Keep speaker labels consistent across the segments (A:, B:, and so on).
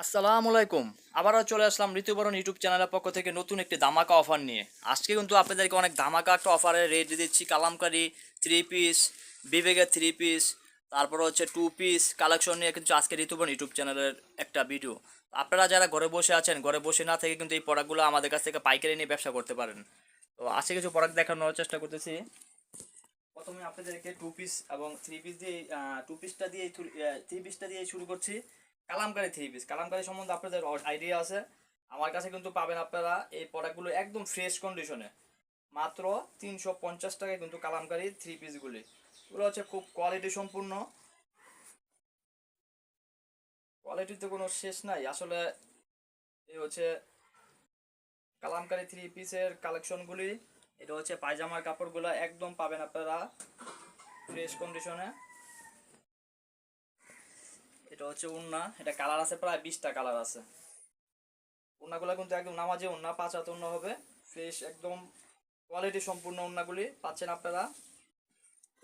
A: আসসালামু আলাইকুম। আবারও চলে আসলাম ঋতুবরণ ইউটিউব চ্যানেলের পক্ষ থেকে নতুন একটি ধামাকা অফার নিয়ে। আজকে কিন্তু আপনাদেরকে অনেক ধামাকা একটা অফারে রেট দিচ্ছি। কালামকারী থ্রি পিস, বিবেকের থ্রি পিস, তারপর হচ্ছে টু পিস কালেকশন নিয়ে কিন্তু আজকে ঋতুবরণ ইউটিউব চ্যানেলের একটা ভিডিও। আপনারা যারা ঘরে বসে আছেন, ঘরে বসে না থেকে কিন্তু এই প্রোডাক্টগুলো আমাদের কাছ থেকে পাইকারি নিয়ে ব্যবসা করতে পারেন। তো আজকে কিছু প্রোডাক্ট দেখানোর চেষ্টা করতেছি। প্রথমে আপনাদেরকে টু পিস এবং থ্রি পিস দিয়ে থ্রি পিসটা দিয়ে শুরু করছি। কালামকারী থ্রি পিস, কালামকারী সম্বন্ধে আপনাদের আইডিয়া আছে। আমার কাছে কিন্তু পাবেন আপনারা এই প্রোডাক্টগুলো একদম ফ্রেশ কন্ডিশনে মাত্র 350 টাকায় কিন্তু কালামকারী থ্রি পিসগুলি। এগুলো হচ্ছে খুব কোয়ালিটি সম্পূর্ণ, কোয়ালিটিতে কোনো শেষ নাই আসলে। এই হচ্ছে কালামকারী থ্রি পিসের কালেকশনগুলি। এটা হচ্ছে পায়জামার কাপড়গুলো একদম পাবেন আপনারা ফ্রেশ কন্ডিশনে। এটা হচ্ছে উন্না, এটা কালার আছে প্রায় 20টা কালার আছে। উন্নাগুলো কিন্তু একদম নামাজি উন্না, 5 হাত উন্না হবে, ফ্রেশ একদম কোয়ালিটি সম্পূর্ণ উন্নাগুলি পাচ্ছেন আপনারা।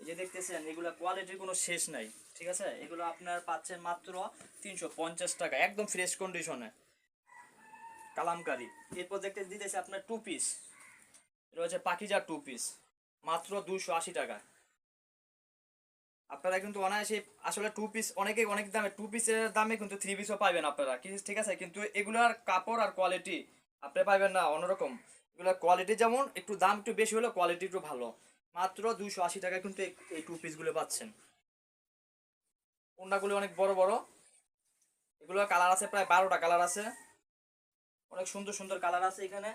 A: এই যে দেখতেছেন এগুলো কোয়ালিটির কোনো শেষ নাই, ঠিক আছে। এগুলো আপনার পাচ্ছেন মাত্র 350 টাকা একদম ফ্রেশ কন্ডিশনে কালামকারী। এরপর দেখতে দিতেছে আপনার টু পিস, এটা হচ্ছে পাকিজা টু পিস, মাত্র 280 টাকা। আপনারা কিন্তু অনায়াসে আসলে টু পিস অনেকেই অনেক দামে, টু পিসের দামে কিন্তু থ্রি পিসও পাইবেন আপনারা, ঠিক আছে। কিন্তু এগুলার কাপড় আর কোয়ালিটি আপনি পাইবেন না অন্যরকম। এগুলোর কোয়ালিটি যেমন একটু দাম একটু বেশি হলেও কোয়ালিটি একটু ভালো। মাত্র 280 টাকায় কিন্তু এই টু পিসগুলো পাচ্ছেন। ওড়নাগুলো অনেক বড় বড়, এগুলো কালার আছে প্রায় 12টা কালার আছে, অনেক সুন্দর সুন্দর কালার আছে এখানে।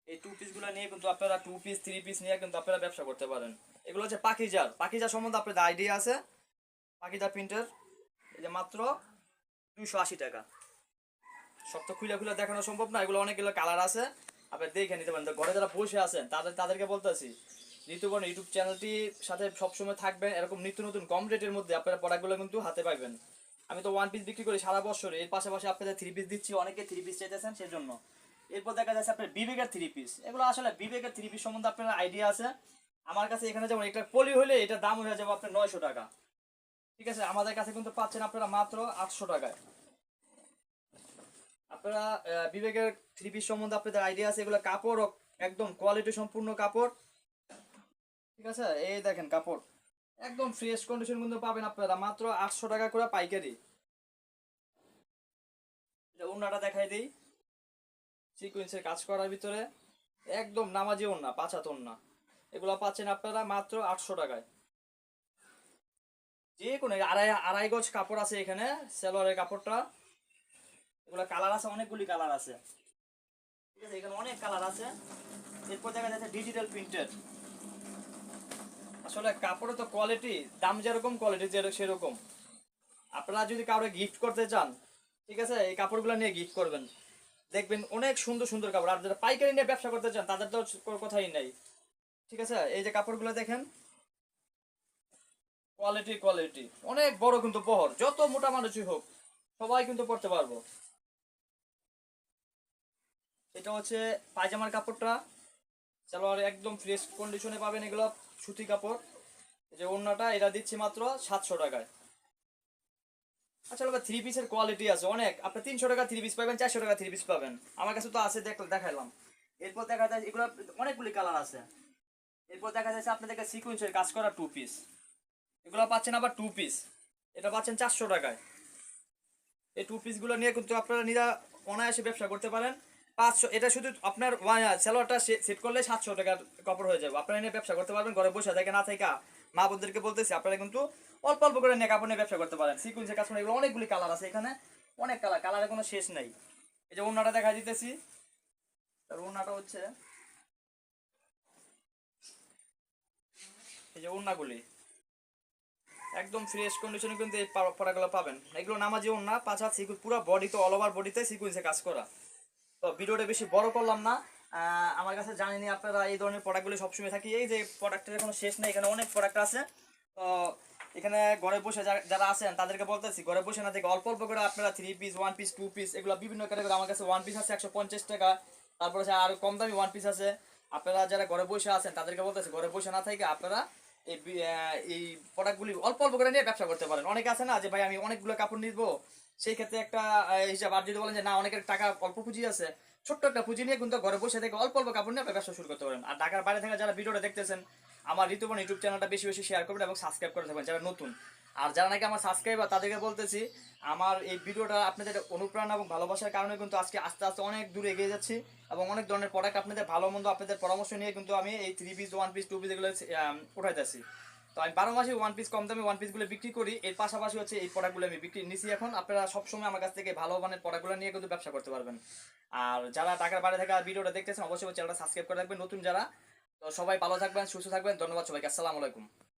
A: এই টু পিসগুলো নিয়ে কিন্তু আপনারা টু পিস থ্রি পিস নিয়ে কিন্তু আপনারা ব্যবসা করতে পারেন। এগুলো হচ্ছে পাকিজার, পাকিজার সম্বন্ধে আপনাদের আইডিয়া আছে। পাকিজা প্রিন্টের, এই যে মাত্র 280 টাকা। সব তো খুলে খুলে দেখানো সম্ভব না, এগুলো অনেকগুলো কালার আছে, আপনি দেখে নিতে পারেন। তো ঘরে যারা বসে আছেন তাদেরকে বলতেছি ঋতুবর্ণ ইউটিউব চ্যানেলটির সাথে সবসময় থাকবেন, এরকম নিত্য নতুন কম রেটের মধ্যে আপনারা প্রোডাক্টগুলো কিন্তু হাতে পাইবেন। আমি তো ওয়ান পিস বিক্রি করি সারা বছর, এর পাশাপাশি আপনাদের থ্রি পিস দিচ্ছি, অনেকে থ্রি পিস চাইতেছেন সেজন্য। এরপর দেখা যাচ্ছে আপনার বিবেকের থ্রি পিস, এগুলো আসলে বিবেকের থ্রি পিস সম্বন্ধে আপনার আইডিয়া আছে। আমার কাছে এখানে যেমন একটা পলি হলে এটার দাম হয়ে যাবে আপনার 900 টাকা, ঠিক আছে। আমাদের কাছে কিন্তু পাচ্ছেন আপনারা মাত্র 800 টাকায়। আপনারা বিবেকের থ্রি পিস সম্বন্ধে আপনাদের আইডিয়া আছে। এগুলো কাপড় একদম কোয়ালিটি সম্পূর্ণ কাপড়, ঠিক আছে। এই দেখেন কাপড় একদম ফ্রেশ কন্ডিশন কিন্তু পাবেন আপনারা মাত্র 800 টাকা করে পাইকারি। এটা ওড়নাটা দেখাই দিই, সিকুয়েন্সের কাজ করার ভিতরে একদম নামাজি ওড়না, 5 হাত ওড়না। এগুলো পাচ্ছেন আপনারা মাত্র 800 টাকায়। যে কোনো আড়াই আড়াই গজ কাপড় আছে এখানে, সেলোয়ারের কাপড়টা। এগুলো কালার আছে, অনেকগুলি কালার আছে, ঠিক আছে। এখানে অনেক কালার আছে। এরপর দেখা যাচ্ছে ডিজিটাল প্রিন্টের। আসলে কাপড়ের তো কোয়ালিটি, দাম যেরকম কোয়ালিটি সেরকম। আপনারা যদি কাউকে গিফট করতে চান, ঠিক আছে, এই কাপড়গুলো নিয়ে গিফট করবেন, দেখবেন অনেক সুন্দর সুন্দর কাপড়। আর যারা পাইকারি নিয়ে ব্যবসা করতে চান তাদের তো কোনো কথাই নাই, ঠিক আছে। এই যে কাপড়গুলো দেখেন, কোয়ালিটি কোয়ালিটি অনেক বড় কিন্তু বহর, যত মোটা মানুষই হোক সবাই কিন্তু পড়তে পারবো। এটা হচ্ছে পায়জামার কাপড়টা, সালোয়ার একদম ফ্রেশ কন্ডিশনে পাবেন, এগুলো সুতি কাপড়। এই যে ওড়নাটা, এটা দিচ্ছি মাত্র 700 টাকায়। আচ্ছা বাবা, থ্রি পিসের কোয়ালিটি আছে অনেক, আপনি 300 টাকা থ্রি পিস পাবেন, 400 টাকা থ্রি পিস পাবেন, আমার কাছে তো আছে, দেখাইলাম। এরপর দেখা যায় এগুলো অনেকগুলি কালার আছে। এরপর দেখা যাচ্ছে আপনাদেরকে সিকুয়েন্সের কাজ করা টু পিস, এগুলো পাচ্ছেন আবার টু পিস, এটা পাচ্ছেন 400 টাকায়। এই টু পিসগুলো নিয়ে কিন্তু আপনারা অনায়াসে ব্যবসা করতে পারেন। 500, এটা শুধু আপনার স্যালোয়ারটা সেট করলে 700 টাকার কাপড় হয়ে যাবে, আপনারা নিয়ে ব্যবসা করতে পারবেন ঘরে বসে থেকে না থেকে। মা বোনদেরকে বলতেছি আপনারা কিন্তু অল্প অল্প করে নিয়ে কাপড় নিয়ে ব্যবসা করতে পারেন। সিকুয়েন্সের কাজ করে, এগুলো অনেকগুলি কালার আছে এখানে, অনেক কালার, কালারের কোনো শেষ নেই। এই যে ওড়নাটা দেখা দিতেছি, তার ওড়নাটা হচ্ছে এই যে ওড়নাগুলি একদম ফ্রেশ কন্ডিশনে কিন্তু এই পড়াগুলো পাবেন। এগুলো নামাজি ওড়না, 5 হাত সিকুয়েন্স, পুরো বডিতে অল ওভার বডিতে সিকুয়েন্সে কাজ করা। তো ভিডিওটা বেশি বড় করলাম না। আমার কাছে জানিনি আপনারা এই ধরনের প্রোডাক্টগুলি সবসময় থাকি, এই যে প্রোডাক্টের কোনো শেষ নেই, এখানে অনেক প্রোডাক্ট আছে। তো এখানে ঘরে বসে যারা আছেন তাদেরকে বলতেছি, ঘরে বসে না থেকে অল্প অল্প করে আপনারা three piece, one piece, two piece, এগুলো বিভিন্ন ক্যাটাগরি। আমার কাছে ওয়ান পিস আছে 150 টাকা, তারপর আছে আর কম দামি ওয়ান পিস আছে। আপনারা যারা ঘরে বসে আছেন তাদেরকে বলতেছি ঘরে বসে না থেকে আপনারা এই প্রোডাক্টগুলি অল্প অল্প করে নিয়ে ব্যবসা করতে পারেন। অনেকে আছে না যে ভাই আমি অনেকগুলো কাপড় নিবো, সেই ক্ষেত্রে একটা হিসাব। আর যদি বলেন যে না অনেকের টাকা অল্প পুঁজি আছে, ছোট্ট একটা পুঁজি নিয়ে কিন্তু ঘরে বসে থেকে অল্প অল্প কাপড় নিয়ে আপনি ব্যবসা শুরু করতে পারেন। আর ঢাকার বাইরে থেকে যারা ভিডিওটা দেখতেছেন, আমার ঋতুপর্ণ ইউটিউব চ্যানেলটা বেশি বেশি শেয়ার করবেন এবং সাবস্ক্রাইব করে থাকবেন যারা নতুন। আর যারা নাকি আমার সাবস্ক্রাইবার তাদেরকে বলতেছি, আমার এই ভিডিওটা আপনাদের অনুপ্রেরণা এবং ভালোবাসার কারণে কিন্তু আজকে আস্তে আস্তে অনেক দূরে এগিয়ে যাচ্ছি এবং অনেক ধরনের প্রোডাক্ট আপনাদের ভালো মন্দ আপনাদের পরামর্শ নিয়ে কিন্তু আমি এই 3 পিস 1 পিস 2 পিস এগুলো উঠাইতেছি। তো আমি 12 মাসে 1 পিস কম দামে 1 পিসগুলো বিক্রি করি, এর পাশাপাশি হচ্ছে এই প্রোডাক্টগুলো আমি বিক্রি নিছি। এখন আপনারা সবসময় আমার কাছ থেকে ভালো মানের প্রোডাক্টগুলো নিয়ে কিন্তু ব্যবসা করতে পারবেন। আর যারা ঢাকার বাইরে থেকে ভিডিওটা দেখতেছেন অবশ্যই চ্যানেলটা সাবস্ক্রাইব করে রাখবেন নতুন যারা। তো সবাই ভালো থাকবেন, সুস্থ থাকবেন, ধন্যবাদ সবাইকে, আসসালামু আলাইকুম।